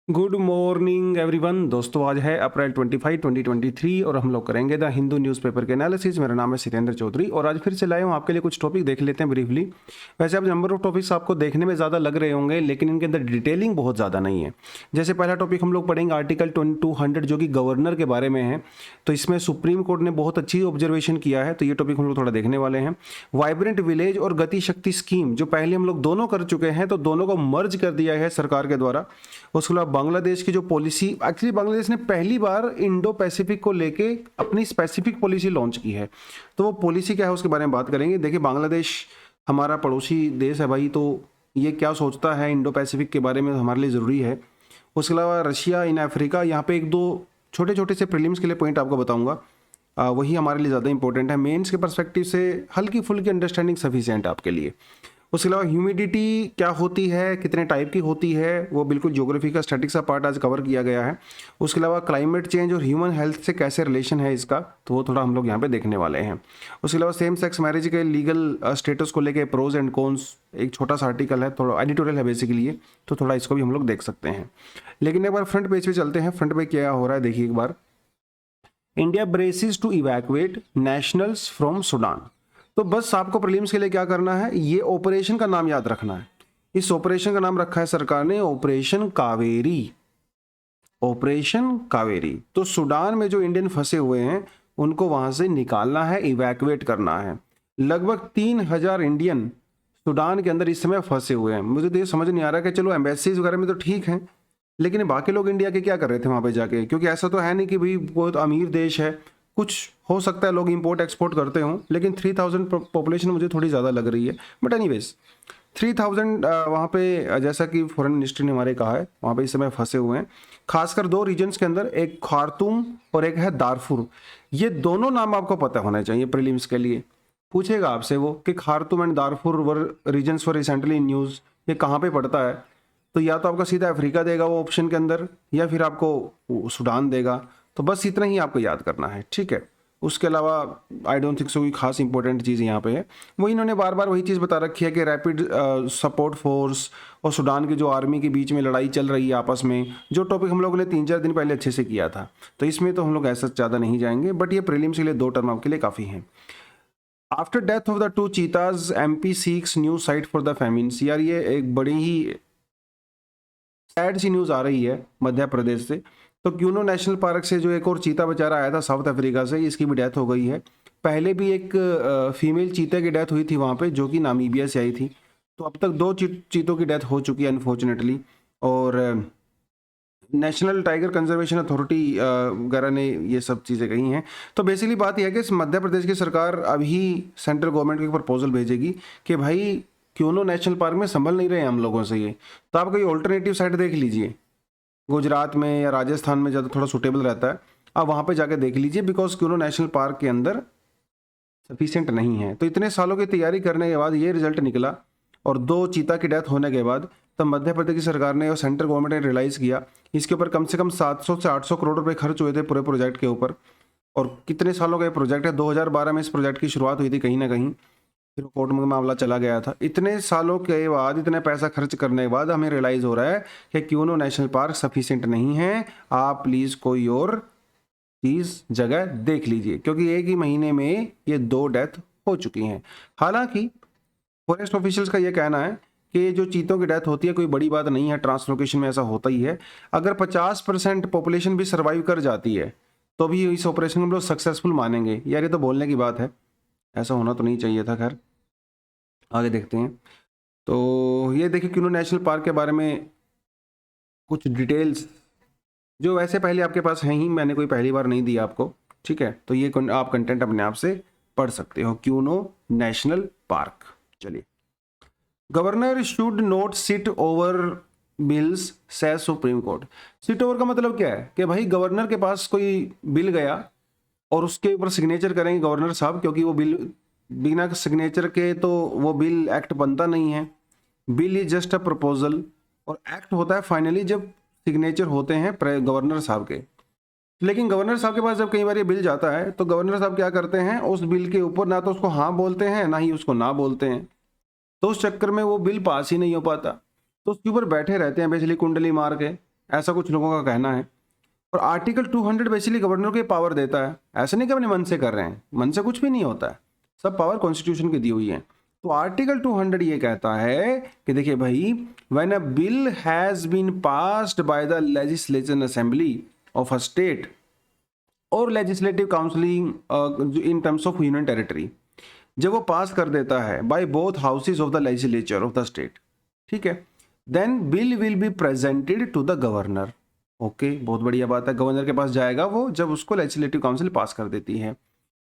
Good morning everyone. दोस्तों आज है अप्रैल 25 2023 और हम लोग करेंगे द हिंदू न्यूज़पेपर के एनालिसिस। मेरा नाम है सितेंद्र चौधरी और आज फिर से लाए हूँ आपके लिए कुछ टॉपिक देख लेते हैं ब्रीफली। वैसे अब नंबर ऑफ टॉपिक्स आपको देखने में ज़्यादा लग रहे होंगे लेकिन इनके अंदर डिटेलिंग बहुत ज़्यादा नहीं है। जैसे पहला टॉपिक हम लोग पढ़ेंगे आर्टिकल 200 जो कि गवर्नर के बारे में है। तो इसमें सुप्रीम कोर्ट ने बहुत अच्छी ऑब्जर्वेशन किया है, तो ये टॉपिक हम लोग थोड़ा देखने वाले हैं। वाइब्रेंट विलेज और गति शक्ति स्कीम जो पहले हम लोग दोनों कर चुके हैं, तो दोनों को मर्ज कर दिया है सरकार के द्वारा। उसके अलावा बांग्लादेश की जो पॉलिसी, एक्चुअली बांग्लादेश ने पहली बार इंडो पैसिफिक को लेके अपनी स्पेसिफिक पॉलिसी लॉन्च की है, तो वो पॉलिसी क्या है उसके बारे में बात करेंगे। देखिए बांग्लादेश हमारा पड़ोसी देश है भाई, तो ये क्या सोचता है इंडो पैसिफिक के बारे में हमारे लिए ज़रूरी है। उसके अलावा रशिया इन अफ्रीका, यहाँ पे एक दो छोटे छोटे से प्रीलिम्स के लिए पॉइंट आपको बताऊंगा, वही हमारे लिए ज़्यादा इंपॉर्टेंट है। मेंस के पर्सपेक्टिव से हल्की फुल्की अंडरस्टैंडिंग सफिशिएंट आपके लिए। उसके अलावा ह्यूमिडिटी क्या होती है, कितने टाइप की होती है, वो बिल्कुल ज्योग्राफी का स्टैटिक्स का पार्ट आज कवर किया गया है। उसके अलावा क्लाइमेट चेंज और ह्यूमन हेल्थ से कैसे रिलेशन है इसका, तो वो थोड़ा हम लोग यहाँ पे देखने वाले हैं। उसके अलावा सेम सेक्स मैरिज के लीगल स्टेटस को लेके प्रोज एंड कॉन्स, एक छोटा सा आर्टिकल है, थोड़ा एडिटोरियल है बेसिकली ये, तो थोड़ा इसको भी हम लोग देख सकते हैं। लेकिन एक बार फ्रंट पेज पे चलते हैं। फ्रंट पे क्या हो रहा है देखिए एक बार। India braces to evacuate nationals from Sudan. तो बस आपको प्रीलिम्स के लिए क्या करना है, ये ऑपरेशन का नाम याद रखना है। इस ऑपरेशन का नाम रखा है सरकार ने ऑपरेशन कावेरी। ऑपरेशन कावेरी। तो सूडान में जो इंडियन फंसे हुए हैं उनको वहां से निकालना है, इवैक्यूएट करना है। लगभग 3000 इंडियन सूडान के अंदर इस समय फंसे हुए हैं। मुझे तो ये समझ नहीं आ रहा कि चलो एम्बेसीज वगैरह में तो ठीक है, लेकिन बाकी लोग इंडिया के क्या कर रहे थे वहां पे जाके, क्योंकि ऐसा तो है नहीं कि भाई बहुत अमीर देश है, कुछ हो सकता है लोग इंपोर्ट एक्सपोर्ट करते हों, लेकिन 3000 पॉपुलेशन मुझे थोड़ी ज़्यादा लग रही है। बट एनीवेज 3000 वहाँ पे जैसा कि फॉरेन मिनिस्ट्री ने हमारे कहा है वहाँ पे इस समय फंसे हुए हैं, खासकर दो रीजन्स के अंदर, एक खार्तूम और एक है दारफुर। ये दोनों नाम आपको पता होने चाहिए प्रीलिम्स के लिए। पूछेगा आपसे वो कि Khartoum and Darfur were reasons for recently in news, ये कहाँ पे पड़ता है। तो या तो आपका सीधा अफ्रीका देगा वो ऑप्शन के अंदर, या फिर आपको सूडान देगा। तो बस इतना ही आपको याद करना है, ठीक है। उसके अलावा आई डोंट थिंक सो कोई खास इंपॉर्टेंट चीज़ यहाँ पे है। वो इन्होंने बार बार वही चीज़ बता रखी है कि रैपिड सपोर्ट फोर्स और सूडान की जो आर्मी के बीच में लड़ाई चल रही है आपस में, जो टॉपिक हम लोगों ने 3-4 दिन पहले अच्छे से किया था, तो इसमें तो हम लोग ऐसा ज़्यादा नहीं जाएंगे। बट ये प्रीलिम्स के लिए 2 टर्म आपके लिए काफ़ी हैं। After death of the 2 cheetahs MP seeks new site for the felines. यार ये एक बड़ी ही सैड सी न्यूज़ आ रही है मध्य प्रदेश से। तो क्यूनो नेशनल पार्क से जो एक और चीता बेचारा आया था साउथ अफ्रीका से, इसकी भी डेथ हो गई है। पहले भी एक फीमेल चीते की डेथ हुई थी वहाँ पे, जो कि नामीबिया से आई थी। तो अब तक 2 चीतों की डेथ हो चुकी है अनफॉर्चुनेटली। और नेशनल टाइगर कंजर्वेशन अथॉरिटी वगैरह ने ये सब चीज़ें कही हैं। तो बेसिकली बात यह है कि इस मध्य प्रदेश की सरकार अभी सेंट्रल गवर्नमेंट को एक प्रपोजल भेजेगी कि भाई क्यों नेशनल पार्क में संभल नहीं रहे हैं हम लोगों से ये, तो आप कोई ऑल्टरनेटिव साइट देख लीजिए। गुजरात में या राजस्थान में ज़्यादा थोड़ा सूटेबल रहता है, आप वहाँ पे जाके देख लीजिए, बिकॉज क्यों नेशनल पार्क के अंदर सफिशिएंट नहीं है। तो इतने सालों की तैयारी करने के बाद ये रिजल्ट निकला और 2 चीता की डेथ होने के बाद तब मध्य प्रदेश की सरकार ने और सेंट्रल गवर्नमेंट ने रियलाइज़ किया इसके ऊपर कम से कम 700 से 800 करोड़ रुपए खर्च हुए थे पूरे प्रोजेक्ट के ऊपर। और कितने सालों का ये प्रोजेक्ट है, 2012 में इस प्रोजेक्ट की शुरुआत हुई थी कहीं ना कहीं, फिर कोर्ट में मामला चला गया था। इतने सालों के बाद, इतने पैसा खर्च करने के बाद हमें रियलाइज़ हो रहा है कि क्यों नेशनल पार्क सफिशिएंट नहीं है, आप प्लीज़ कोई और चीज़ जगह देख लीजिए, क्योंकि एक ही महीने में ये 2 डेथ हो चुकी हैं। हालांकि फॉरेस्ट ऑफिशियल्स का ये कहना है कि जो चीतों की डेथ होती है कोई बड़ी बात नहीं है, ट्रांसलोकेशन में ऐसा होता ही है। अगर 50% पॉपुलेशन भी सर्वाइव कर जाती है तो भी इस ऑपरेशन को हम लोग सक्सेसफुल मानेंगे। यार ये तो बोलने की बात है, ऐसा होना तो नहीं चाहिए था। खैर आगे देखते हैं। तो ये देखिए क्यूनो नेशनल पार्क के बारे में कुछ डिटेल्स जो वैसे पहले आपके पास हैं ही, मैंने कोई पहली बार नहीं दिया आपको, ठीक है। तो ये आप कंटेंट अपने आप से पढ़ सकते हो, क्यूनो नेशनल पार्क। चलिए, governor should not sit over bills से सुप्रीम कोर्ट। सिट ओवर का मतलब क्या है कि भाई गवर्नर के पास कोई बिल गया और उसके ऊपर सिग्नेचर करेंगे गवर्नर साहब, क्योंकि वो बिल बिना सिग्नेचर के तो वो बिल एक्ट बनता नहीं है। Bill is just a proposal, और एक्ट होता है फाइनली जब सिग्नेचर होते हैं गवर्नर साहब के। लेकिन गवर्नर साहब के पास जब कई बार ये बिल जाता है तो गवर्नर साहब क्या करते हैं, उस बिल के ऊपर ना तो उसको हाँ बोलते हैं ना ही उसको ना बोलते हैं, तो उस चक्कर में वो बिल पास ही नहीं हो पाता। तो उसके ऊपर बैठे रहते हैं बेसिकली कुंडली मार के ऐसा कुछ लोगों का कहना है। और आर्टिकल 200 बेसिकली गवर्नर को पावर देता है, ऐसा नहीं कि अपने मन से कर रहे हैं, मन से कुछ भी नहीं होता है, सब पावर कॉन्स्टिट्यूशन की दी हुई है। तो आर्टिकल 200 ये कहता है कि देखिए भाई, when a bill has been passed by the legislative assembly of a state और legislative councilling in terms of union territory, जब वो पास कर देता है by both houses of the legislature of the state, ठीक है, then bill will be presented to the governor. Okay, बहुत बढ़िया बात है, गवर्नर के पास जाएगा वो जब उसको लेजिस्लेटिव काउंसिल पास कर देती है।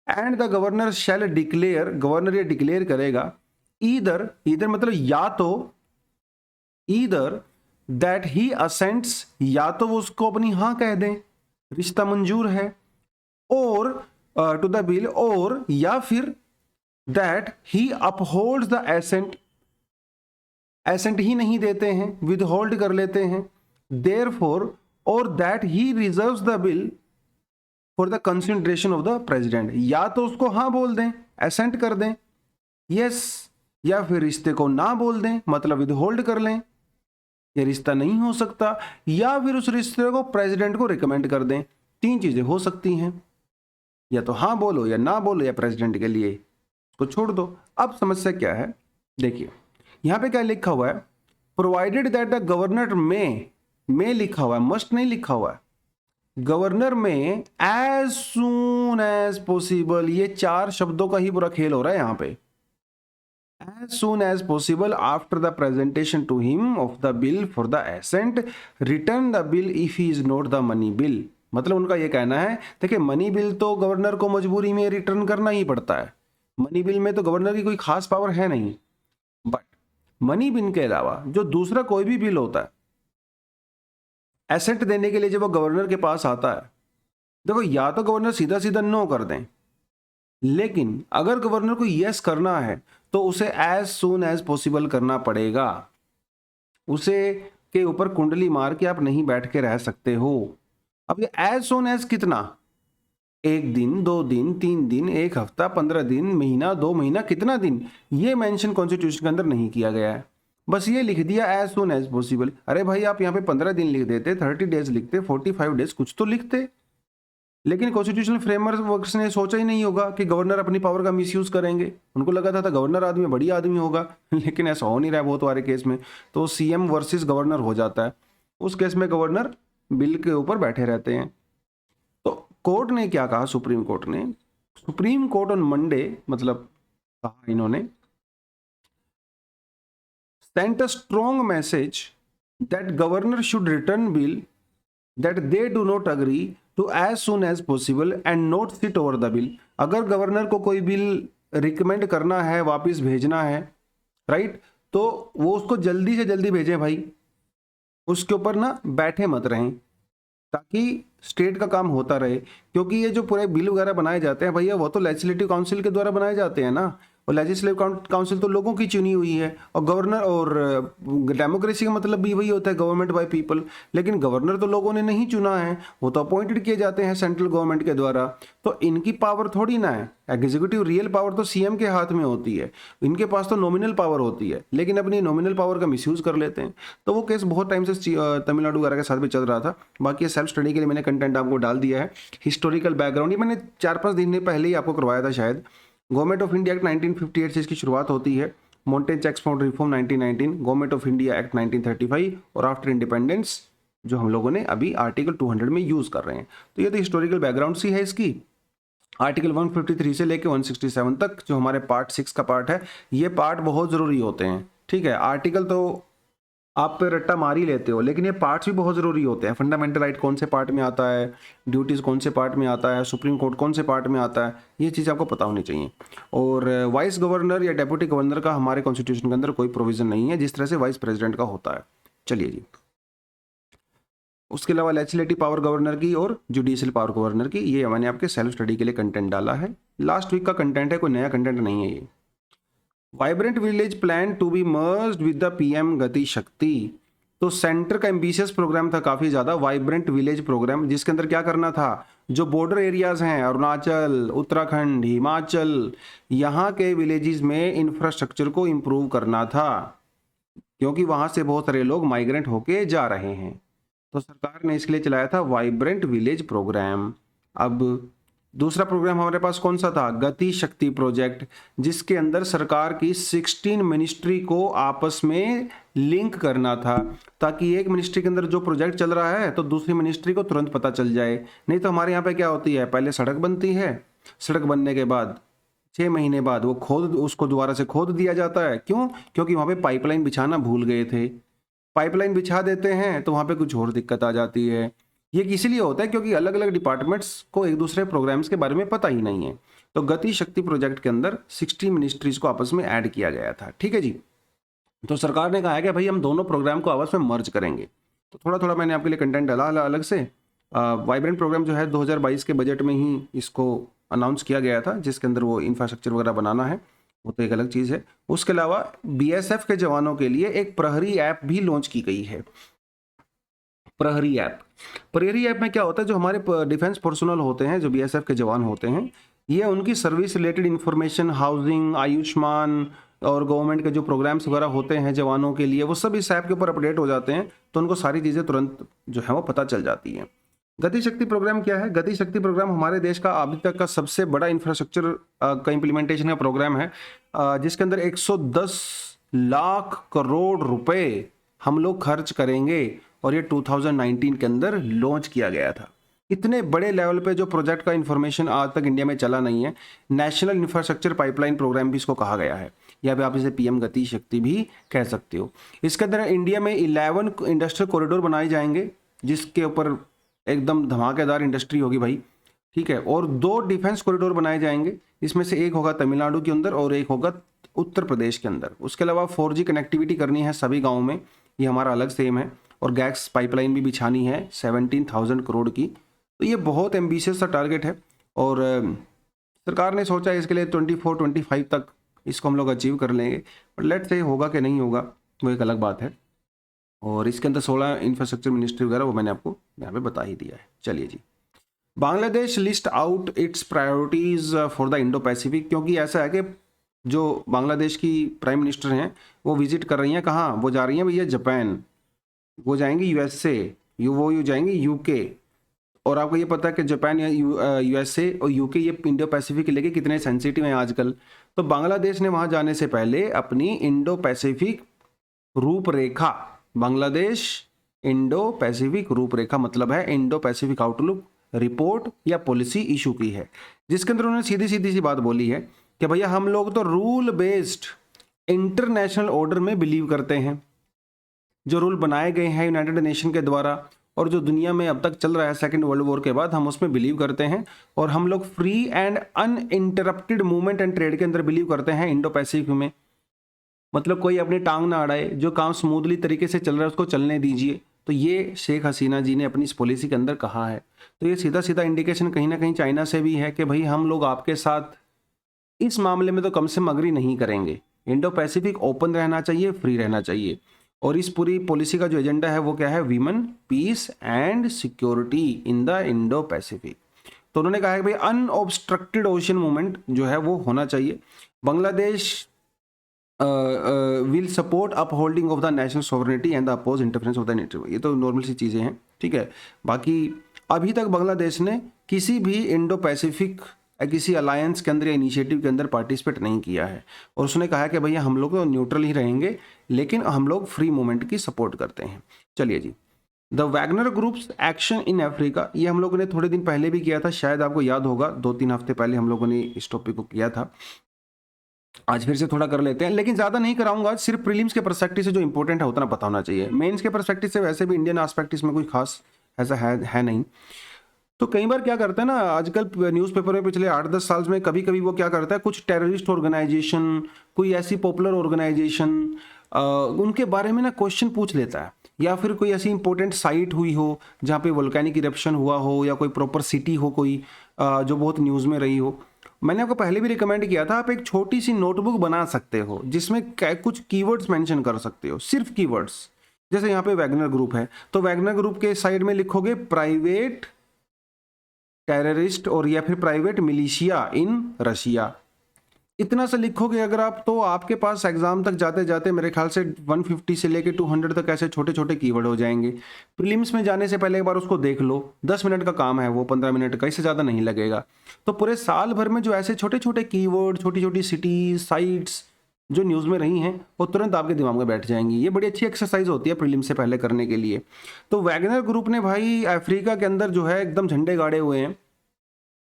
And the governor shall declare, governor ये डिक्लेयर करेगा, ईदर, ईदर मतलब या तो, ईदर दैट ही असेंट्स, या तो वो उसको अपनी हाँ कह दें, रिश्ता मंजूर है, और टू द बिल, और या फिर that he upholds the assent, assent ही नहीं देते हैं, विद होल्ड कर लेते हैं, देयरफॉर, और that he reserves the bill for the consideration of the president, या तो उसको हाँ बोल दें, एसेंट कर दें, यस, या फिर रिश्ते को ना बोल दें, मतलब विद होल्ड कर लें, ये रिश्ता नहीं हो सकता, या फिर उस रिश्ते को प्रेसिडेंट को रिकमेंड कर दें। तीन चीजें हो सकती हैं, या तो हाँ बोलो या ना बोलो, या प्रेसिडेंट के लिए उसको छोड़ दो। अब समस्या क्या है, देखिए यहां पे क्या लिखा हुआ है, प्रोवाइडेड दैट द गवर्नर में लिखा हुआ है, मस्ट नहीं लिखा हुआ है, गवर्नर में एज सून एज पॉसिबल, ये चार शब्दों का ही पूरा खेल हो रहा है यहां पे। As soon as possible after the presentation to him of the bill for the assent, return the bill if he is not the money bill. मतलब उनका ये कहना है, देखिए मनी बिल तो गवर्नर को मजबूरी में रिटर्न करना ही पड़ता है, मनी बिल में तो गवर्नर की कोई खास पावर है नहीं, बट मनी बिल के अलावा जो दूसरा कोई भी बिल होता है एसेंट देने के लिए, जब वो गवर्नर के पास आता है, देखो या तो गवर्नर सीधा सीधा नो कर दें, लेकिन अगर गवर्नर को यस करना है तो उसे एज सून एज पॉसिबल करना पड़ेगा, उसे के ऊपर कुंडली मार के आप नहीं बैठ के रह सकते हो। अब ये एज सून एज कितना, एक दिन, 2 दिन, 3 दिन, एक हफ्ता, 15 दिन, महीना, 2 महीना, कितना दिन, ये मेंशन कॉन्स्टिट्यूशन के अंदर नहीं किया गया है, बस ये लिख दिया एज सून एज पॉसिबल। अरे भाई आप यहाँ पे 15 दिन लिख देते, 30 डेज लिखते, 45 डेज, कुछ तो लिखते, लेकिन कॉन्स्टिट्यूशनल फ्रेमवर्क्स ने सोचा ही नहीं होगा कि गवर्नर अपनी पावर का मिसयूज करेंगे, उनको लगा था गवर्नर आदमी बड़ी आदमी होगा, लेकिन ऐसा हो नहीं रहा है बहुत सारे केस में, तो सीएम वर्सेस गवर्नर हो जाता है, उस केस में गवर्नर बिल के ऊपर बैठे रहते हैं। तो कोर्ट ने क्या कहा, सुप्रीम कोर्ट ऑन मंडे, मतलब कहा इन्होंने, sent a strong message that governor should return bill that they do not agree to as soon as possible and not sit over the bill। अगर गवर्नर को कोई bill recommend करना है, वापस भेजना है, राइट, तो वो उसको जल्दी से जल्दी भेजें भाई, उसके ऊपर ना बैठे मत रहें, ताकि स्टेट का काम होता रहे। क्योंकि ये जो पूरे बिल वगैरह बनाए जाते हैं भैया, वो तो लेजिस्लेटिव काउंसिल के द्वारा बनाए जाते हैं ना, और लेजिस्लेटिव काउंसिल तो लोगों की चुनी हुई है, और गवर्नर, और डेमोक्रेसी का मतलब भी वही होता है, गवर्नमेंट बाय पीपल, लेकिन गवर्नर तो लोगों ने नहीं चुना है, वो तो अपॉइंटेड किए जाते हैं सेंट्रल गवर्नमेंट के द्वारा, तो इनकी पावर थोड़ी ना है, एग्जीक्यूटिव रियल पावर तो सीएम के हाथ में होती है, इनके पास तो नॉमिनल पावर होती है, लेकिन अपनी नॉमिनल पावर का मिसयूज कर लेते हैं। तो वो केस बहुत टाइम से तमिलनाडु वगैरह के साथ भी चल रहा था। बाकी सेल्फ स्टडी के लिए मैंने कंटेंट आपको डाल दिया है, हिस्टोरिकल बैकग्राउंड ये मैंने 4-5 दिन पहले ही आपको करवाया था शायद। गवर्नमेंट ऑफ इंडिया एक्ट 1958 से इसकी शुरुआत होती है, Montagu Chelmsford reform 1919, government of India act 1935, और आफ्टर इंडिपेंडेंस जो हम लोगों ने अभी आर्टिकल 200 में यूज कर रहे हैं। तो ये तो हिस्टोरिकल बैकग्राउंड सी है इसकी। आर्टिकल 153 से लेके 167 तक जो हमारे पार्ट 6 का पार्ट है, ये पार्ट बहुत ज़रूरी होते हैं, ठीक है। आर्टिकल तो आप पे रट्टा मार ही लेते हो, लेकिन ये पार्ट्स भी बहुत ज़रूरी होते हैं। फंडामेंटल राइट कौन से पार्ट में आता है, ड्यूटीज़ कौन से पार्ट में आता है, सुप्रीम कोर्ट कौन से पार्ट में आता है, ये चीज़ आपको पता होनी चाहिए। और वाइस गवर्नर या डेप्यूटी गवर्नर का हमारे कॉन्स्टिट्यूशन के अंदर कोई प्रोविज़न नहीं है, जिस तरह से वाइस प्रेसिडेंट का होता है। चलिए जी, उसके अलावा लेजिस्लेटिव पावर गवर्नर की और जुडिशियल पावर गवर्नर की, ये मैंने आपके सेल्फ स्टडी के लिए कंटेंट डाला है, लास्ट वीक का कंटेंट है, कोई नया कंटेंट नहीं है ये। Vibrant village plan to be merged with the PM Gati Shakti, तो सेंटर का एम्बिशियस प्रोग्राम था काफ़ी ज़्यादा, वाइब्रेंट विलेज प्रोग्राम, जिसके अंदर क्या करना था, जो बॉर्डर एरियाज़ हैं अरुणाचल, उत्तराखंड, हिमाचल, यहाँ के विलेजेस में इंफ्रास्ट्रक्चर को इम्प्रूव करना था, क्योंकि वहाँ से बहुत सारे लोग माइग्रेंट होके जा रहे हैं। तो सरकार ने इसके लिए चलाया था वाइब्रेंट विलेज प्रोग्राम। अब दूसरा प्रोग्राम हमारे पास कौन सा था? गति शक्ति प्रोजेक्ट, जिसके अंदर सरकार की 16 मिनिस्ट्री को आपस में लिंक करना था, ताकि एक मिनिस्ट्री के अंदर जो प्रोजेक्ट चल रहा है तो दूसरी मिनिस्ट्री को तुरंत पता चल जाए। नहीं तो हमारे यहाँ पे क्या होती है, पहले सड़क बनती है, सड़क बनने के बाद 6 महीने बाद वो उसको दोबारा से खोद दिया जाता है। क्यों? क्योंकि वहाँ पे पाइपलाइन बिछाना भूल गए थे। पाइपलाइन बिछा देते हैं तो वहाँ पे कुछ और दिक्कत आ जाती है। ये इसीलिए होता है क्योंकि अलग अलग डिपार्टमेंट्स को एक दूसरे प्रोग्राम्स के बारे में पता ही नहीं है। तो गति शक्ति प्रोजेक्ट के अंदर 60 मिनिस्ट्रीज को आपस में ऐड किया गया था। ठीक है जी। तो सरकार ने कहा है कि भाई हम दोनों प्रोग्राम को आपस में मर्ज करेंगे। तो थोड़ा थोड़ा मैंने आपके लिए कंटेंट डाला अलग से। वाइब्रेंट प्रोग्राम जो है 2022 के बजट में ही इसको अनाउंस किया गया था, जिसके अंदर वो इंफ्रास्ट्रक्चर वगैरह बनाना है, वो तो एक अलग चीज़ है। उसके अलावा बीएसएफ के जवानों के लिए एक प्रहरी ऐप भी लॉन्च की गई है। प्रहरी ऐप में क्या होता है, जो हमारे डिफेंस पर्सनल होते हैं, जो बीएसएफ के जवान होते हैं, ये उनकी service related information, housing, Ayushman और गवर्नमेंट के जो प्रोग्राम्स वगैरह होते हैं जवानों के लिए, वो सब इस ऐप के ऊपर अपडेट हो जाते हैं। तो उनको सारी चीज़ें तुरंत जो है वो पता चल जाती हैं। गति शक्ति प्रोग्राम क्या है? गति शक्ति प्रोग्राम हमारे देश का अभी तक का सबसे बड़ा इंफ्रास्ट्रक्चर का इम्प्लीमेंटेशन का प्रोग्राम है, जिसके अंदर 110 लाख करोड़ रुपए हम लोग खर्च करेंगे, और ये 2019 के अंदर लॉन्च किया गया था। इतने बड़े लेवल पे जो प्रोजेक्ट का इन्फॉर्मेशन आज तक इंडिया में चला नहीं है। नेशनल इंफ्रास्ट्रक्चर पाइपलाइन प्रोग्राम भी इसको कहा गया है, या फिर आप इसे पीएम गति शक्ति भी कह सकते हो। इसके अंदर इंडिया में 11 इंडस्ट्रियल कॉरिडोर बनाए जाएंगे, जिसके ऊपर एकदम धमाकेदार इंडस्ट्री होगी भाई। ठीक है। और 2 डिफेंस कॉरिडोर बनाए जाएंगे, इसमें से एक होगा तमिलनाडु के अंदर और एक होगा उत्तर प्रदेश के अंदर। उसके अलावा 4G कनेक्टिविटी करनी है सभी गाँव में, ये हमारा अलग सेम है। और गैस पाइपलाइन भी बिछानी है 17,000 करोड़ की। तो ये बहुत एम्बिशियस सा टारगेट है, और सरकार ने सोचा है इसके लिए 24-25 तक इसको हम लोग अचीव कर लेंगे। बट लेट से होगा कि नहीं होगा वो एक अलग बात है। और इसके अंदर 16 इंफ्रास्ट्रक्चर मिनिस्ट्री वगैरह वो मैंने आपको यहाँ पे बता ही दिया है। चलिए जी। Bangladesh list out its priorities for the Indo Pacific, क्योंकि ऐसा है कि जो बांग्लादेश की प्राइम मिनिस्टर हैं वो विजिट कर रही हैं, कहाँ वो जा रही हैं भैया? जापान, वो जाएंगी यूएसए, वो जाएंगी यूके। और आपको ये पता है कि जापान या यूएसए और यूके ये इंडो पैसिफिक लेके कितने सेंसिटिव हैं आजकल। तो बांग्लादेश ने वहाँ जाने से पहले अपनी इंडो पैसिफिक रूपरेखा, बांग्लादेश इंडो पैसिफिक रूपरेखा मतलब है इंडो पैसिफिक आउटलुक रिपोर्ट या पॉलिसी इशू की है, जिसके अंदर उन्होंने सीधी सीधी सी बात बोली है कि भैया हम लोग तो रूल बेस्ड इंटरनेशनल ऑर्डर में बिलीव करते हैं। जो रूल बनाए गए हैं यूनाइटेड नेशन के द्वारा और जो दुनिया में अब तक चल रहा है सेकेंड वर्ल्ड वॉर के बाद, हम उसमें बिलीव करते हैं। और हम लोग free and uninterrupted movement and trade के अंदर बिलीव करते हैं इंडो पैसिफिक में। मतलब कोई अपनी टांग ना अड़ाए, जो काम स्मूथली तरीके से चल रहा है उसको चलने दीजिए। तो ये शेख हसीना जी ने अपनी इस पॉलिसी के अंदर कहा है। तो ये सीधा सीधा इंडिकेशन कहीं ना कहीं चाइना से भी है कि भाई हम लोग आपके साथ इस मामले में तो कम से कम अग्री नहीं करेंगे। इंडो पैसिफिक ओपन रहना चाहिए, फ्री रहना चाहिए। और इस पूरी पॉलिसी का जो एजेंडा है वो क्या है? Women, peace and security in the Indo Pacific. तो उन्होंने कहा है कि भाई अनऑब्स्ट्रक्टेड ओशन मूवमेंट जो है वो होना चाहिए। Bangladesh will support upholding of the national sovereignty and the oppose interference of the netter. ये तो नॉर्मल सी चीज़ें हैं, ठीक है। बाकी अभी तक बांग्लादेश ने किसी भी इंडो पैसिफिक किसी अलायंस के अंदर या इनिशिएटिव के अंदर पार्टिसिपेट नहीं किया है। और उसने कहा है कि भैया हम लोग तो न्यूट्रल ही रहेंगे, लेकिन हम लोग फ्री मूवमेंट की सपोर्ट करते हैं। चलिए जी। The Wagner groups action in Africa, ये हम लोगों ने थोड़े दिन पहले भी किया था, शायद आपको याद होगा 2-3 हफ्ते पहले हम लोगों ने इस टॉपिक को किया था। आज फिर से थोड़ा कर लेते हैं, लेकिन ज़्यादा नहीं कराऊंगा। सिर्फ प्रीलिम्स के पर्सपेक्टिव से जो इंपॉर्टेंट है उतना पता होना चाहिए। मेंस के पर्सपेक्टिव से वैसे भी इंडियन एस्पेक्ट इसमें कोई खास ऐसा है नहीं। तो कई बार क्या करते हैं ना, आजकल न्यूज़पेपर में पिछले 8-10 साल में कभी कभी वो क्या करता है, कुछ टेररिस्ट ऑर्गेनाइजेशन, कोई ऐसी पॉपुलर ऑर्गेनाइजेशन, उनके बारे में ना क्वेश्चन पूछ लेता है। या फिर कोई ऐसी इंपॉर्टेंट साइट हुई हो जहाँ पे वोल्केनिक इरप्शन हुआ हो, या कोई प्रॉपर सिटी हो कोई जो बहुत न्यूज़ में रही हो। मैंने आपको पहले भी रिकमेंड किया था, आप एक छोटी सी नोटबुक बना सकते हो जिसमें कुछ कीवर्ड्स मेंशन कर सकते हो, सिर्फ कीवर्ड्स। जैसे यहाँ पे वैगनर ग्रुप है, तो वैगनर ग्रुप के साइड में लिखोगे प्राइवेट टेररिस्ट और या फिर प्राइवेट मिलिशिया इन रशिया। इतना सा लिखोगे अगर आप, तो आपके पास एग्जाम तक जाते जाते मेरे ख्याल से 150 से लेके 200 तक ऐसे छोटे छोटे कीवर्ड हो जाएंगे। प्रीलिम्स में जाने से पहले एक बार उसको देख लो, 10 मिनट का काम है वो, 15 मिनट का, इससे ज़्यादा नहीं लगेगा। तो पूरे साल भर में जो ऐसे छोटे छोटे कीवर्ड, छोटी छोटी सिटीज, साइट्स जो न्यूज़ में रही हैं, वो तुरंत आपके दिमाग में बैठ जाएंगी। ये बड़ी अच्छी एक्सरसाइज होती है प्रीलिम्स से पहले करने के लिए। तो वैगनर ग्रुप ने भाई अफ्रीका के अंदर जो है एकदम झंडे गाड़े हुए हैं,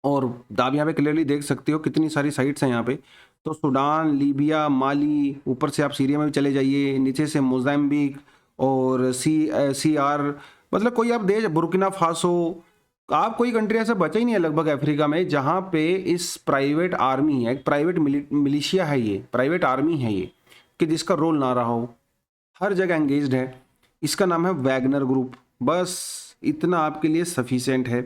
और आप यहाँ पे क्लियरली देख सकते हो कितनी सारी साइट्स हैं यहाँ पे। तो सूडान, लीबिया, माली, ऊपर से आप सीरिया में भी चले जाइए, नीचे से मोजाम्बिक और सी आर, मतलब कोई आप देश, बुर्किना फासो, आप कोई कंट्री ऐसा बचा ही नहीं है लगभग अफ्रीका में जहाँ पे इस प्राइवेट आर्मी है, प्राइवेट मिलिशिया है, ये प्राइवेट आर्मी है ये, कि जिसका रोल ना रहा हो। हर जगह एंगेज्ड है। इसका नाम है वैगनर ग्रुप। बस इतना आपके लिए सफिशिएंट है।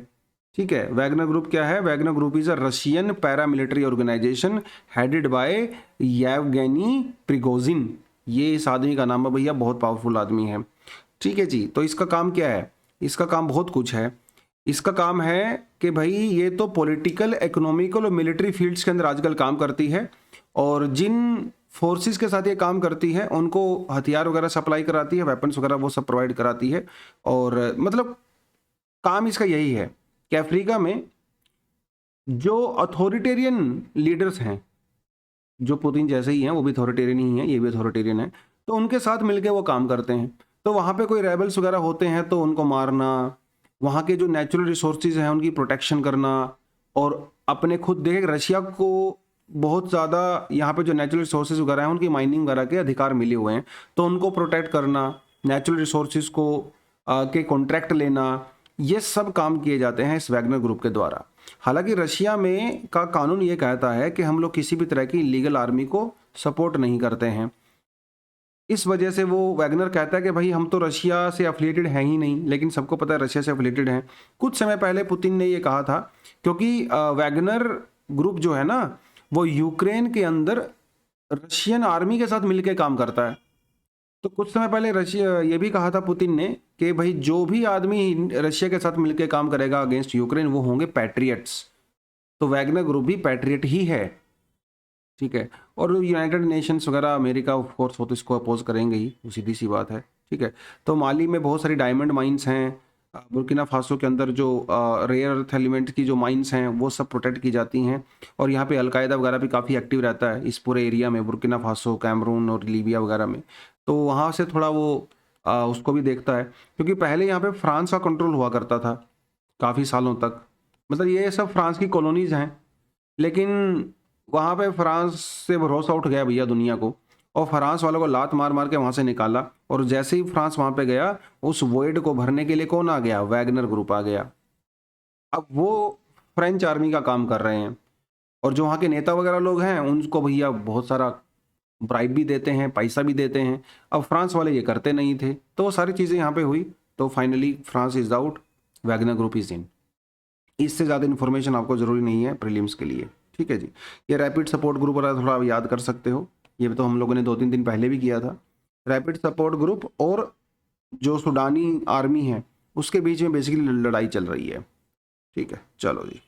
ठीक है, वैगनर ग्रुप क्या है? Wagner group is a Russian paramilitary organization headed by Yevgeny Prigozhin. ये इस आदमी का नाम है भैया, बहुत पावरफुल आदमी है। ठीक है जी। तो इसका काम क्या है? इसका काम बहुत कुछ है। इसका काम है कि भाई ये तो पॉलिटिकल, इकोनॉमिकल और मिलिट्री फील्ड्स के अंदर आजकल काम करती है, और जिन फोर्सेस के साथ ये काम करती है उनको हथियार वगैरह सप्लाई कराती है, वेपन्स वगैरह वो सब प्रोवाइड कराती है। और मतलब काम इसका यही है कि अफ्रीका में जो अथॉरिटेरियन लीडर्स हैं, जो पुतिन जैसे ही हैं, वो भी अथॉरिटेरियन ही हैं, ये भी अथॉरिटेरियन है, तो उनके साथ मिलकर वो काम करते हैं। तो वहाँ पे कोई रेबल्स वगैरह होते हैं तो उनको मारना, वहाँ के जो नेचुरल रिसोर्सेज हैं उनकी प्रोटेक्शन करना, और अपने खुद देखें रशिया को बहुत ज़्यादा यहाँ पे जो नेचुरल रिसोर्सेज वगैरह हैं उनकी माइनिंग वगैरह के अधिकार मिले हुए हैं, तो उनको प्रोटेक्ट करना, नेचुरल रिसोर्सेज को के कॉन्ट्रैक्ट लेना, ये सब काम किए जाते हैं इस वैगनर ग्रुप के द्वारा। हालांकि रशिया में का कानून ये कहता है कि हम लोग किसी भी तरह की लीगल आर्मी को सपोर्ट नहीं करते हैं। इस वजह से वो वैगनर कहता है कि भाई हम तो रशिया से एफिलिएटेड हैं ही नहीं, लेकिन सबको पता है रशिया से एफिलिएटेड हैं। कुछ समय पहले पुतिन ने ये कहा था, क्योंकि वैगनर ग्रुप जो है ना, वो यूक्रेन के अंदर रशियन आर्मी के साथ मिलकर काम करता है। तो कुछ समय पहले रशिया ये भी कहा था पुतिन ने कि भाई जो भी आदमी रशिया के साथ मिलकर काम करेगा अगेंस्ट यूक्रेन, वो होंगे पैट्रियट्स। तो वैगनर ग्रुप भी पैट्रियट ही है। ठीक है। और यूनाइटेड नेशंस वगैरह, अमेरिका ऑफ कोर्स वो तो इसको अपोज करेंगे ही, वो सीधी सी बात है। ठीक है। तो माली में बहुत सारी डायमंड माइंस हैं, बुर्किना फासो के अंदर जो रेयर अर्थ एलिमेंट की जो माइंस हैं वो सब प्रोटेक्ट की जाती हैं, और यहाँ पे अलकायदा वगैरह भी काफ़ी एक्टिव रहता है इस पूरे एरिया में, बुर्किना फासो, कैमरून और लीबिया वगैरह में। तो वहाँ से थोड़ा वो उसको भी देखता है, क्योंकि पहले यहाँ पे फ्रांस का कंट्रोल हुआ करता था काफ़ी सालों तक। मतलब ये सब फ्रांस की कॉलोनीज हैं, लेकिन वहाँ पे फ्रांस से भरोसा उठ गया भैया दुनिया को, और फ्रांस वालों को लात मार मार के वहाँ से निकाला। और जैसे ही फ्रांस वहाँ पे गया, उस वॉइड को भरने के लिए कौन आ गया? वैगनर ग्रुप आ गया। अब वो फ्रेंच आर्मी का काम कर रहे हैं, और जो वहाँ के नेता वगैरह लोग हैं उनको भैया बहुत सारा ब्राइब भी देते हैं, पैसा भी देते हैं। अब फ्रांस वाले ये करते नहीं थे, तो वो सारी चीज़ें यहाँ पे हुई। तो finally France is out, Wagner group is in. इससे ज़्यादा इन्फॉर्मेशन आपको ज़रूरी नहीं है प्रीलिम्स के लिए। ठीक है जी। ये रैपिड सपोर्ट ग्रुप वाला थोड़ा आप याद कर सकते हो, ये तो हम लोगों ने 2-3 दिन पहले भी किया था। रैपिड सपोर्ट ग्रुप और जो सूडानी आर्मी है उसके बीच में बेसिकली लड़ाई चल रही है। ठीक है, चलो जी।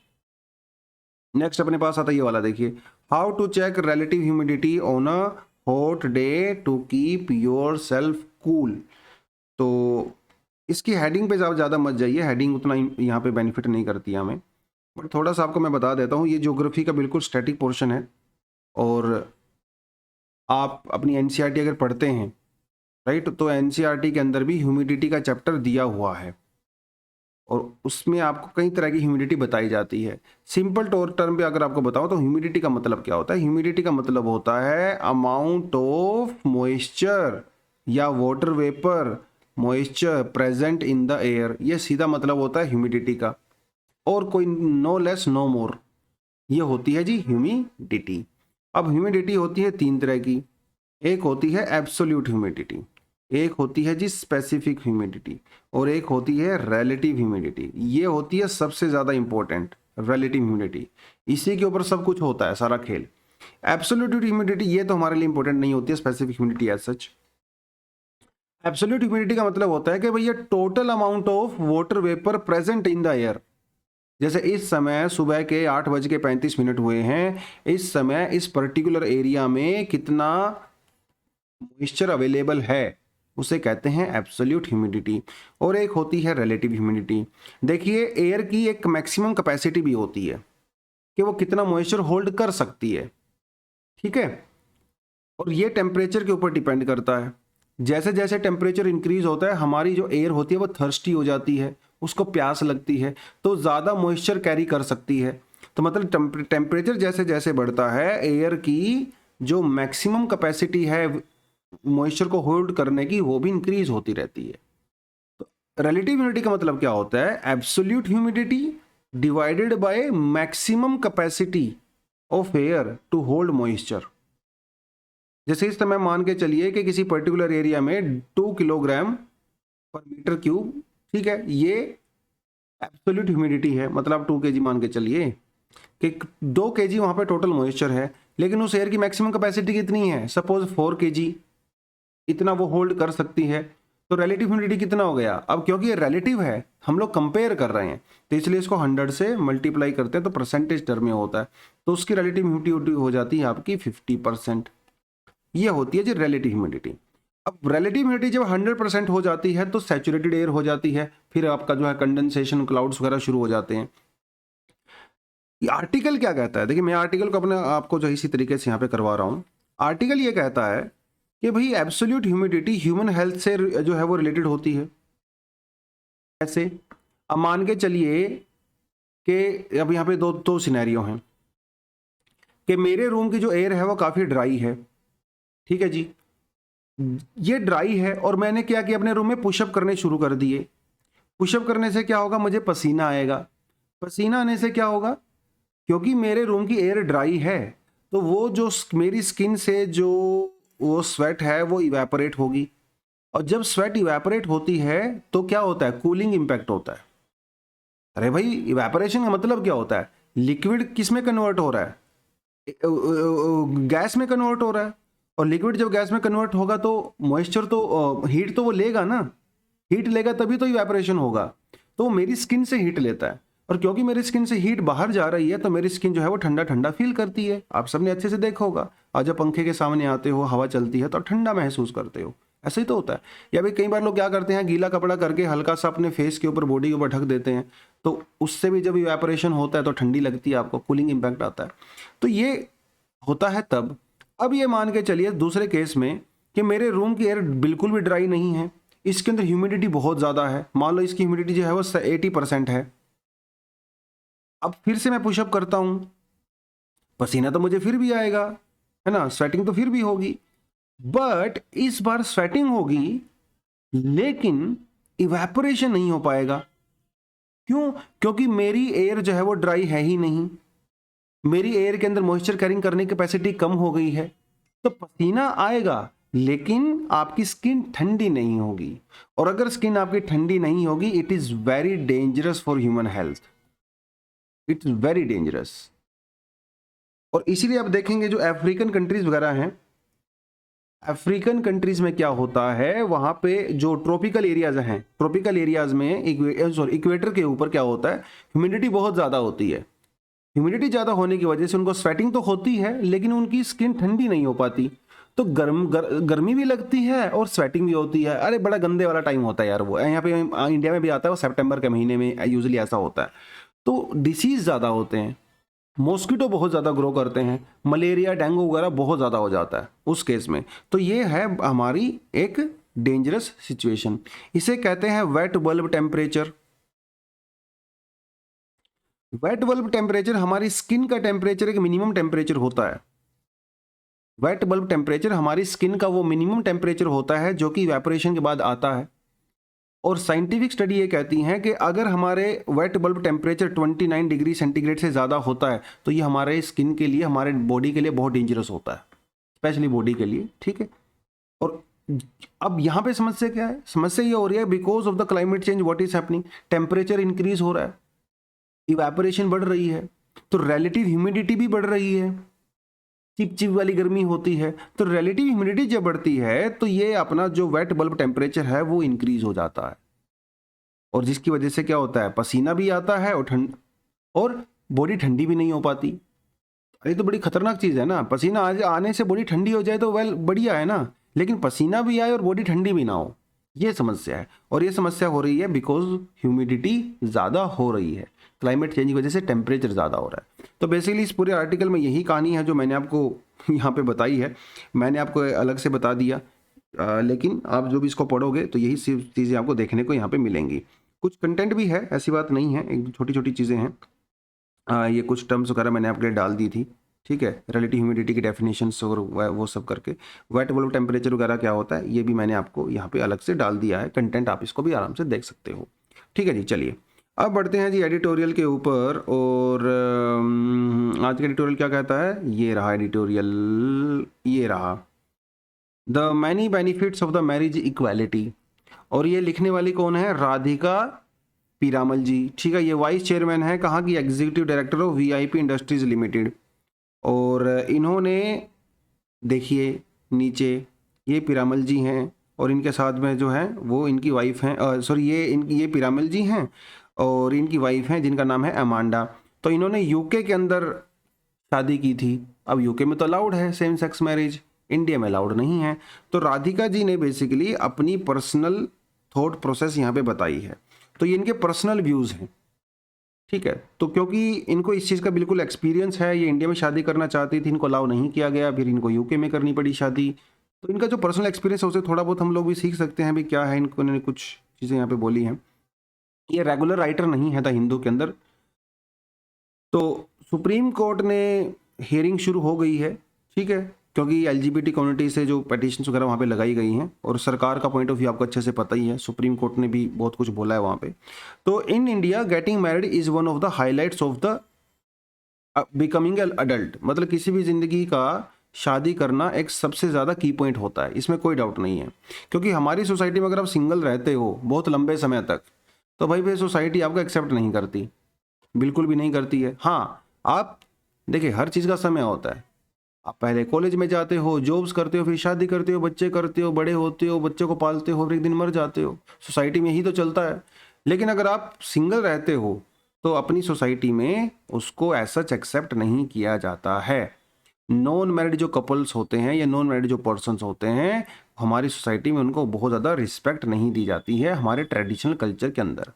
नेक्स्ट अपने पास आता है ये वाला, देखिए, how to check relative humidity on a hot day to keep yourself cool. तो इसकी हेडिंग पे आप ज़्यादा मत जाइए, हेडिंग उतना यहाँ पे बेनिफिट नहीं करती है हमें, बट थोड़ा सा आपको मैं बता देता हूँ। ये ज्योग्राफी का बिल्कुल स्टैटिक पोर्शन है, और आप अपनी एनसीईआरटी अगर पढ़ते हैं राइट, तो एनसीईआरटी के अंदर भी ह्यूमिडिटी का चैप्टर दिया हुआ है, और उसमें आपको कई तरह की ह्यूमिडिटी बताई जाती है। सिंपल टर्म पे अगर आपको बताऊं तो ह्यूमिडिटी का मतलब क्या होता है? ह्यूमिडिटी का मतलब होता है अमाउंट ऑफ मॉइस्चर या water vapour, moisture present in the air, ये सीधा मतलब होता है ह्यूमिडिटी का, और कोई नो लेस नो मोर। ये होती है जी ह्यूमिडिटी। अब ह्यूमिडिटी होती है 3 तरह की। एक होती है एब्सोल्यूट ह्यूमिडिटी, एक होती है जी स्पेसिफिक ह्यूमिडिटी, और एक होती है रिलेटिव ह्यूमिडिटी। ये होती है सबसे ज़्यादा इंपॉर्टेंट, रिलेटिव ह्यूमिडिटी। इसी के ऊपर सब कुछ होता है, सारा खेल। एब्सोल्यूट ह्यूमिडिटी ये तो हमारे लिए इंपॉर्टेंट नहीं होती है, specific humidity as such. Absolute humidity का मतलब होता है कि भैया total amount of water vapour present in the air, जैसे इस समय सुबह के 8:35 हुए हैं, इस समय इस पर्टिकुलर एरिया में कितना मॉइस्चर अवेलेबल है उसे कहते हैं एब्सोल्यूट ह्यूमिडिटी, और एक होती है रिलेटिव ह्यूमिडिटी। देखिए एयर की एक मैक्सिमम कैपेसिटी भी होती है कि वो कितना मॉइस्चर होल्ड कर सकती है, ठीक है, और ये टेम्परेचर के ऊपर डिपेंड करता है। जैसे जैसे टेम्परेचर इंक्रीज होता है हमारी जो एयर होती है वो थर्स्टी हो जाती है, उसको प्यास लगती है, तो ज़्यादा मॉइस्चर कैरी कर सकती है। तो मतलब टेम्परेचर जैसे जैसे बढ़ता है एयर की जो मैक्सिमम कैपेसिटी है मॉइस्चर को होल्ड करने की वो भी इंक्रीज होती रहती है। तो रिलेटिव ह्यूमिडिटी का मतलब क्या होता है? Absolute humidity divided by maximum capacity of air to hold moisture. जैसे इस समय मान के चलिए कि किसी पर्टिकुलर एरिया में 2 किलोग्राम पर मीटर क्यूब, ठीक है, ये एब्सोल्यूट ह्यूमिडिटी है, मतलब 2 kg मान के चलिए कि 2 kg वहाँ पे टोटल मॉइस्चर है, लेकिन उस एयर की मैक्सिमम कैपेसिटी कितनी है? सपोज 4 kg, इतना वो होल्ड कर सकती है। तो रिलेटिव ह्यूमिडिटी कितना हो गया? अब क्योंकि ये रिलेटिव है, हम लोग कंपेयर कर रहे हैं, तो इसलिए इसको 100 से मल्टीप्लाई करते हैं तो परसेंटेज टर्म में होता है, तो उसकी रिलेटिव ह्यूमिडिटी हो जाती है आपकी 50%। ये होती है जी रिलेटिव ह्यूमिडिटी। अब रिलेटिव ह्यूमिडिटी जब 100% हो जाती है तो सैचुरेटेड एयर हो जाती है, फिर आपका जो है कंडेंसेशन क्लाउड्स वगैरह शुरू हो जाते हैं। ये आर्टिकल क्या कहता है? देखिए मैं आर्टिकल को अपने आपको जो इसी तरीके से यहाँ पे करवा रहा हूँ। आर्टिकल ये कहता है कि भाई एब्सोल्यूट ह्यूमिडिटी ह्यूमन हेल्थ से जो है वो रिलेटेड होती है। ऐसे अब मान के चलिए कि अब यहाँ पे दो सिनेरियो हैं कि मेरे रूम की जो एयर है वो काफ़ी ड्राई है, ठीक है जी, ये ड्राई है और मैंने क्या किया, अपने रूम में पुशअप करने शुरू कर दिए। पुशअप करने से क्या होगा? मुझे पसीना आएगा। पसीना आने से क्या होगा? क्योंकि मेरे रूम की एयर ड्राई है तो वो जो मेरी स्किन से जो वो स्वेट है वो इवेपोरेट होगी, और जब स्वेट इवेपोरेट होती है तो क्या होता है? कूलिंग इम्पैक्ट होता है। अरे भाई इवेपोरेशन का मतलब क्या होता है? लिक्विड किस में कन्वर्ट हो रहा है? गैस में कन्वर्ट हो रहा है, और लिक्विड जब गैस में कन्वर्ट होगा तो मॉइस्चर तो हीट तो वो लेगा ना, हीट लेगा तभी तो इवेपोरेशन होगा। तो मेरी स्किन से हीट लेता है, और क्योंकि मेरी स्किन से हीट बाहर जा रही है तो मेरी स्किन जो है वो ठंडा ठंडा फील करती है। आप सबने अच्छे से देखा होगा, आज जब पंखे के सामने आते हो हवा चलती है तो ठंडा महसूस करते हो, ऐसे ही तो होता है। या भाई कई बार लोग क्या करते हैं, गीला कपड़ा करके हल्का सा अपने फेस के ऊपर बॉडी के ऊपर ढक देते हैं, तो उससे भी जब इवेपोरेशन होता है तो ठंडी लगती है आपको, कूलिंग इम्पैक्ट आता है। तो ये होता है तब। अब ये मान के चलिए दूसरे केस में कि मेरे रूम की एयर बिल्कुल भी ड्राई नहीं है, इसके अंदर ह्यूमिडिटी बहुत ज़्यादा है, मान लो इसकी ह्यूमिडिटी जो है वो 80% है। अब फिर से मैं पुशअप करता हूँ, पसीना तो मुझे फिर भी आएगा, है ना, स्वेटिंग तो फिर भी होगी, बट इस बार स्वेटिंग होगी लेकिन इवेपोरेशन नहीं हो पाएगा। क्यों? क्योंकि मेरी एयर जो है वो ड्राई है ही नहीं, मेरी एयर के अंदर मॉइस्चर कैरिंग करने की कैपेसिटी कम हो गई है, तो पसीना आएगा लेकिन आपकी स्किन ठंडी नहीं होगी, और अगर स्किन आपकी ठंडी नहीं होगी it is very dangerous for human health, it is very dangerous. और इसीलिए आप देखेंगे जो अफ्रीकन कंट्रीज वगैरह हैं, अफ्रीकन कंट्रीज में क्या होता है, वहां पे जो ट्रॉपिकल एरियाज हैं, ट्रॉपिकल एरियाज में इक्वेटर के ऊपर क्या होता है, ह्यूमिडिटी बहुत ज़्यादा होती है। ह्यूमिडिटी ज़्यादा होने की वजह से उनको स्वेटिंग तो होती है लेकिन उनकी स्किन ठंडी नहीं हो पाती, तो गर्मी भी लगती है और स्वेटिंग भी होती है। अरे बड़ा गंदे वाला टाइम होता है यार वो, यहाँ पे इंडिया में भी आता है वो, सितंबर के महीने में यूजुअली ऐसा होता है। तो डिसीज़ ज़्यादा होते हैं, मॉस्किटो बहुत ज़्यादा ग्रो करते हैं, मलेरिया डेंगू वगैरह बहुत ज़्यादा हो जाता है उस केस में। तो ये है हमारी एक डेंजरस सिचुएशन, इसे कहते हैं wet bulb temperature. Wet bulb temperature हमारी स्किन का टेम्परेचर एक मिनिमम टेम्परेचर होता है। वेट बल्ब टेम्परेचर हमारी स्किन का वो मिनिमम टेम्परेचर होता है जो कि इवेपोरेशन के बाद आता है। और साइंटिफिक स्टडी ये कहती हैं कि अगर हमारे wet bulb temperature 29 degree centigrade से ज़्यादा होता है तो ये हमारे स्किन के लिए, हमारे बॉडी के लिए बहुत डेंजरस होता है, स्पेशली बॉडी के लिए, ठीक है। और अब यहाँ पे समस्या क्या है? समस्या ये हो रही है because of the climate change what is happening, temperature increase हो रहा है, इवेपोरेशन बढ़ रही है, तो रिलेटिव ह्यूमिडिटी भी बढ़ रही है, चिपचिप वाली गर्मी होती है। तो रिलेटिव ह्यूमिडिटी जब बढ़ती है तो ये अपना जो वेट बल्ब टेम्परेचर है वो इंक्रीज हो जाता है, और जिसकी वजह से क्या होता है, पसीना भी आता है और और बॉडी ठंडी भी नहीं हो पाती। अरे तो बड़ी खतरनाक चीज़ है ना, पसीना आज आने से बॉडी ठंडी हो जाए तो वेल बढ़िया है ना, लेकिन पसीना भी आए और बॉडी ठंडी भी ना हो, ये समस्या है। और ये समस्या हो रही है बिकॉज ह्यूमिडिटी ज़्यादा हो रही है, क्लाइमेट चेंज की वजह से टेम्परेचर ज़्यादा हो रहा है। तो बेसिकली इस पूरे आर्टिकल में यही कहानी है जो मैंने आपको यहाँ पे बताई है, मैंने आपको अलग से बता दिया, लेकिन आप जो भी इसको पढ़ोगे तो यही सिर्फ चीज़ें आपको देखने को यहाँ पे मिलेंगी। कुछ कंटेंट भी है, ऐसी बात नहीं है, एक छोटी छोटी चीज़ें हैं। ये कुछ टर्म्स वगैरह मैंने आपके लिए डाल दी थी, ठीक है, रिलेटिव ह्यूमिडिटी की डेफिनेशंस और वो सब करके, वेट बल्ब टेम्परेचर वगैरह क्या होता है ये भी मैंने आपको यहाँ पे अलग से डाल दिया है कंटेंट, आप इसको भी आराम से देख सकते हो। ठीक है जी, चलिए अब बढ़ते हैं जी एडिटोरियल के ऊपर। और आज का एडिटोरियल क्या कहता है, ये रहा एडिटोरियल, ये रहा the many benefits of the marriage equality. और ये लिखने वाली कौन है, राधिका पीरामल जी, ठीक है। ये वाइस चेयरमैन है कहाँ की, executive director of VIP industries limited. और इन्होंने देखिए नीचे ये पीरामल जी हैं और इनके साथ में जो है वो इनकी वाइफ हैं, सॉरी ये पीरामल जी हैं और इनकी वाइफ हैं जिनका नाम है अमांडा। तो इन्होंने यूके के अंदर शादी की थी। अब यूके में तो अलाउड है सेम सेक्स मैरिज, इंडिया में अलाउड नहीं है। तो राधिका जी ने बेसिकली अपनी पर्सनल थॉट प्रोसेस यहाँ पे बताई है। तो ये इनके पर्सनल व्यूज़ हैं, ठीक है। तो क्योंकि इनको इस चीज़ का बिल्कुल एक्सपीरियंस है, ये इंडिया में शादी करना चाहती थी, इनको अलाउ नहीं किया गया, फिर इनको यूके में करनी पड़ी शादी। तो इनका जो पर्सनल एक्सपीरियंस है उसे थोड़ा बहुत हम लोग भी सीख सकते हैं भी क्या है, इनको इन्होंने कुछ चीज़ें यहाँ पे बोली हैं। ये रेगुलर राइटर नहीं है द हिंदू के अंदर। तो सुप्रीम कोर्ट ने हियरिंग शुरू हो गई है, ठीक है, क्योंकि एलजीबीटी कम्युनिटी से जो पटिशन्स वगैरह वहाँ पे लगाई गई हैं और सरकार का पॉइंट ऑफ व्यू आपको अच्छे से पता ही है, सुप्रीम कोर्ट ने भी बहुत कुछ बोला है वहाँ पे। तो in India getting married is one of the highlights of the becoming an adult. मतलब किसी भी ज़िंदगी का शादी करना एक सबसे ज़्यादा की पॉइंट होता है, इसमें कोई डाउट नहीं है। क्योंकि हमारी सोसाइटी में अगर आप सिंगल रहते हो बहुत लंबे समय तक तो भाई सोसाइटी आपको एक्सेप्ट नहीं करती, बिल्कुल भी नहीं करती है। हाँ, आप देखिए हर चीज़ का समय होता है, आप पहले कॉलेज में जाते हो, जॉब्स करते हो, फिर शादी करते हो, बच्चे करते हो, बड़े होते हो, बच्चों को पालते हो, फिर एक दिन मर जाते हो। सोसाइटी में यही तो चलता है। लेकिन अगर आप सिंगल रहते हो तो अपनी सोसाइटी में उसको ऐसा एक्सेप्ट नहीं किया जाता है। नॉन मैरिड जो कपल्स होते हैं या नॉन मैरिड जो पर्सन्स होते हैं, हमारी सोसाइटी में उनको बहुत ज़्यादा रिस्पेक्ट नहीं दी जाती है हमारे ट्रेडिशनल कल्चर के अंदर।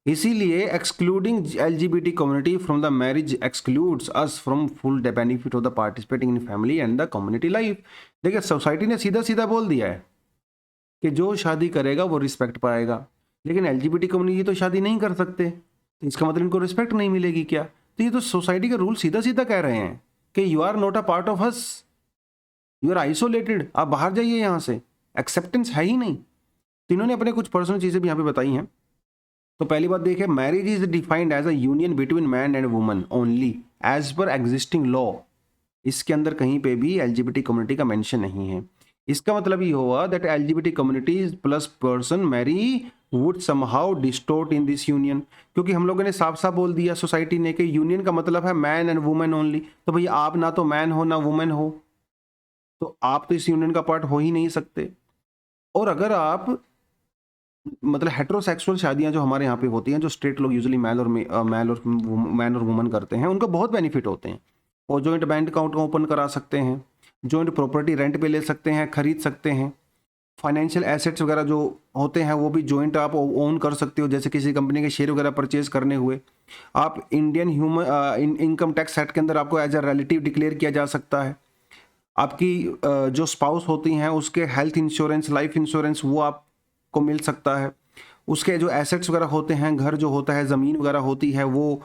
इसीलिए excluding LGBT community from the marriage excludes us from full benefit of the participating in family and the community life. देखिए सोसाइटी ने सीधा सीधा बोल दिया है कि जो शादी करेगा वो रिस्पेक्ट पाएगा, लेकिन एलजीबीटी कम्युनिटी तो शादी नहीं कर सकते, तो इसका मतलब इनको रिस्पेक्ट नहीं मिलेगी क्या? तो ये तो सोसाइटी के रूल सीधा सीधा कह रहे हैं कि you are not a part of us, you are isolated, आप बाहर जाइए यहाँ से, एक्सेप्टेंस है ही नहीं। तो इन्होंने अपने कुछ पर्सनल चीज़ें भी यहाँ पे बताई हैं। तो पहली बात देखिए, marriage is defined as a union between man and woman only as per existing law. इसके अंदर कहीं पे भी एलजीबीटी कम्युनिटी का मेंशन नहीं है। इसका मतलब ये हुआ that LGBT communities plus person marry would somehow distort in this union. क्योंकि हम लोगों ने साफ साफ बोल दिया सोसाइटी ने कि यूनियन का मतलब है मैन एंड वुमेन ओनली। तो भैया आप ना तो मैन हो ना वुमेन हो, तो आप तो इस यूनियन का पार्ट हो ही नहीं सकते। और अगर आप मतलब हेट्रोसेक्सुअल शादियां जो हमारे यहाँ पे होती हैं, जो स्ट्रेट लोग यूजुअली मैन और वुमन करते हैं, उनको बहुत बेनिफिट होते हैं। और जॉइंट बैंक अकाउंट ओपन करा सकते हैं, जॉइंट प्रॉपर्टी रेंट पे ले सकते हैं, खरीद सकते हैं, फाइनेंशियल एसेट्स वगैरह जो होते हैं वो भी जॉइंट आप ओन कर सकते हो, जैसे किसी कंपनी के शेयर वगैरह परचेज करने हुए। आप इंडियन इनकम टैक्स एक्ट के अंदर आपको एज अ रिलेटिव डिक्लेयर किया जा सकता है। आपकी जो स्पाउस होती हैं उसके हेल्थ इंश्योरेंस, लाइफ इंश्योरेंस वो आपको मिल सकता है। उसके जो एसेट्स वगैरह होते हैं, घर जो होता है, ज़मीन वगैरह होती है, वो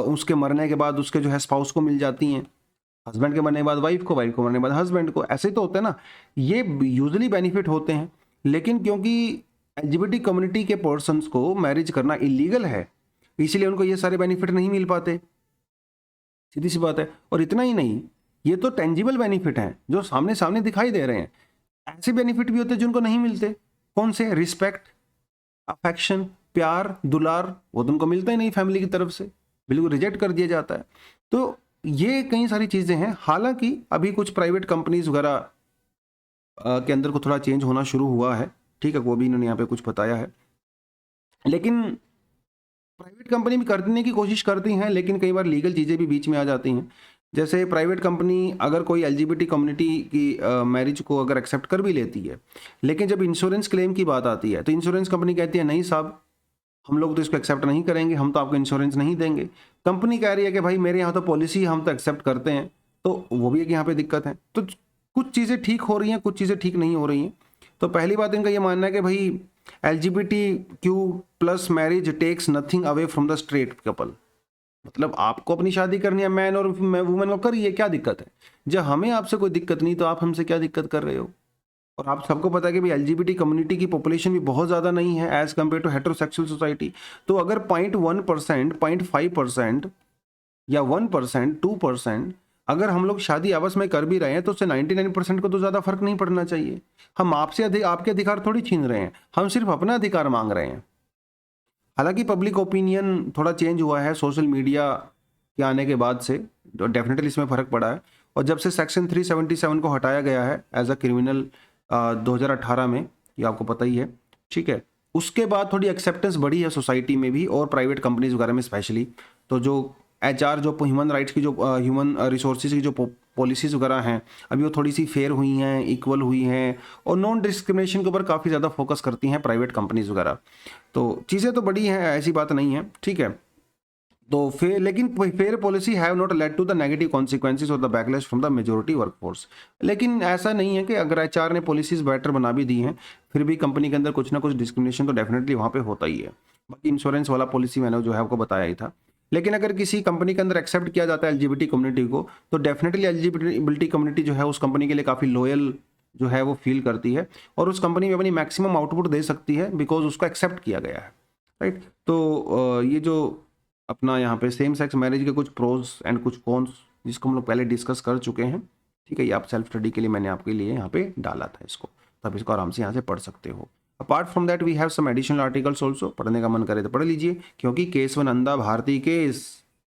उसके मरने के बाद उसके जो है स्पाउस को मिल जाती हैं। हस्बैंड के मरने के बाद वाइफ को, वाइफ को मरने के बाद हस्बैंड को, ऐसे ही तो होता है ना। ये यूजुअली बेनिफिट होते हैं। लेकिन क्योंकि एलजीबीटी कम्युनिटी के पर्सन्स को मैरिज करना इलीगल है, इसीलिए उनको ये सारे बेनिफिट नहीं मिल पाते, सीधी सी बात है। और इतना ही नहीं, ये तो टेंजिबल बेनिफिट हैं जो सामने सामने दिखाई दे रहे हैं। ऐसे बेनिफिट भी होते हैं जिनको नहीं मिलते। कौन से? रिस्पेक्ट, अफेक्शन, प्यार, दुलार, वो तुमको मिलता ही नहीं फैमिली की तरफ से, बिल्कुल रिजेक्ट कर दिया जाता है। तो ये कई सारी चीज़ें हैं। हालांकि अभी कुछ प्राइवेट कंपनीज वगैरह के अंदर को थोड़ा चेंज होना शुरू हुआ है, ठीक है, वो भी इन्होंने यहाँ पे कुछ बताया है। लेकिन प्राइवेट कंपनी भी करने की कोशिश करती हैं, लेकिन कई बार लीगल चीज़ें भी बीच में आ जाती हैं। जैसे प्राइवेट कंपनी अगर कोई एलजीबीटी कम्युनिटी की मैरिज को अगर एक्सेप्ट कर भी लेती है, लेकिन जब इंश्योरेंस क्लेम की बात आती है तो इंश्योरेंस कंपनी कहती है नहीं साहब, हम लोग तो इसको एक्सेप्ट नहीं करेंगे, हम तो आपको इंश्योरेंस नहीं देंगे। कंपनी कह रही है कि भाई मेरे यहाँ तो पॉलिसी, हम तो एक्सेप्ट करते हैं। तो वो भी एक यहाँ पे दिक्कत है। तो कुछ चीज़ें ठीक हो रही हैं, कुछ चीज़ें ठीक नहीं हो रही हैं। तो पहली बात इनका ये मानना है कि भाई LGBTQ+ marriage takes nothing away from the straight couple. मतलब आपको अपनी शादी करनी है, मैन और वुमेन को करिए, क्या दिक्कत है? जब हमें आपसे कोई दिक्कत नहीं तो आप हमसे क्या दिक्कत कर रहे हो? और आप सबको पता है कि भाई LGBT कम्युनिटी की पॉपुलेशन भी बहुत ज़्यादा नहीं है as compare to heterosexual society. तो अगर 0.1%, 0.5% या 1%, 2% अगर हम लोग शादी आपस में कर भी रहे हैं तो उससे 99% को तो ज़्यादा फर्क नहीं पड़ना चाहिए। हम आपसे आपके अधिकार थोड़ी छीन रहे हैं, हम सिर्फ अपना अधिकार मांग रहे हैं। हालांकि पब्लिक ओपिनियन थोड़ा चेंज हुआ है सोशल मीडिया के आने के बाद से, तो डेफिनेटली इसमें फ़र्क पड़ा है। और जब से सेक्शन 377 को हटाया गया है एज अ क्रिमिनल 2018 में, ये आपको पता ही है, ठीक है, उसके बाद थोड़ी एक्सेप्टेंस बढ़ी है सोसाइटी में भी और प्राइवेट कंपनीज वगैरह में स्पेशली। तो जो HR, जो ह्यूमन राइट्स की, जो ह्यूमन रिसोर्सेज की जो पॉलिसीज़ वगैरह हैं, अभी वो थोड़ी सी फेयर हुई हैं, इक्वल हुई हैं और नॉन डिस्क्रिमिनेशन के ऊपर काफ़ी ज़्यादा फोकस करती हैं प्राइवेट कंपनीज वगैरह। तो चीज़ें तो बड़ी हैं, ऐसी बात नहीं है, ठीक है। तो फेयर, लेकिन fair policy have not led to the negative consequences और the backlash from the majority workforce. लेकिन ऐसा नहीं है कि अगर HR ने पॉलिसीज बेटर बना भी दी हैं, फिर भी कंपनी के अंदर कुछ ना कुछ डिस्क्रिमिनेशन तो डेफिनेटली वहाँ पे होता ही है। बाकी इंश्योरेंस वाला पॉलिसी मैंने जो है आपको बताया ही था। लेकिन अगर किसी कंपनी के अंदर एक्सेप्ट किया जाता है LGBT कम्युनिटी को, तो डेफिनेटली LGBT कम्युनिटी जो है उस कंपनी के लिए काफ़ी लॉयल जो है वो फील करती है और उस कंपनी में अपनी मैक्सिमम आउटपुट दे सकती है बिकॉज उसको एक्सेप्ट किया गया है, राइट। तो ये जो अपना यहाँ पे सेम सेक्स मैरिज के कुछ प्रोज एंड कुछ कॉन्स जिसको हम लोग पहले डिस्कस कर चुके हैं, ठीक है, ये आप सेल्फ स्टडी के लिए मैंने आपके लिए यहाँ पे डाला था इसको, तो आप इसको आराम से यहाँ से पढ़ सकते हो। Apart from that we have some additional articles also, पढ़ने का मन करे तो पढ़ लीजिए, क्योंकि केस 1 अंधा भारती केस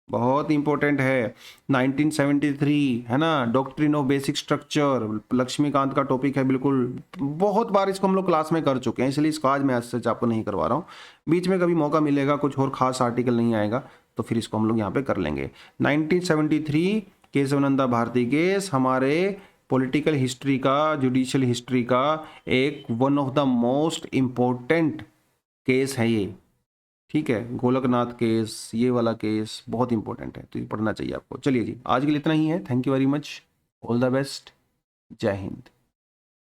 बहुत इंपॉर्टेंट है, 1973 है ना, doctrine of basic structure, Laxmikanth का टॉपिक है, बिल्कुल बहुत बार इसको हम लोग क्लास में कर चुके हैं, इसलिए इसको आज मैं सच आपको नहीं करवा रहा हूँ। बीच में कभी मौका मिलेगा, कुछ और खास आर्टिकल नहीं आएगा तो फिर इसको हम लोग यहाँ पे कर लेंगे। 1973 केशवानंदा भारती केस हमारे पॉलिटिकल हिस्ट्री का, जुडिशियल हिस्ट्री का एक one of the most important case है ये, ठीक है। गोलकनाथ केस, ये वाला केस बहुत इंपॉर्टेंट है, तो ये पढ़ना चाहिए आपको। चलिए जी, आज के लिए इतना ही है। Thank you very much, all the best, जय हिंद।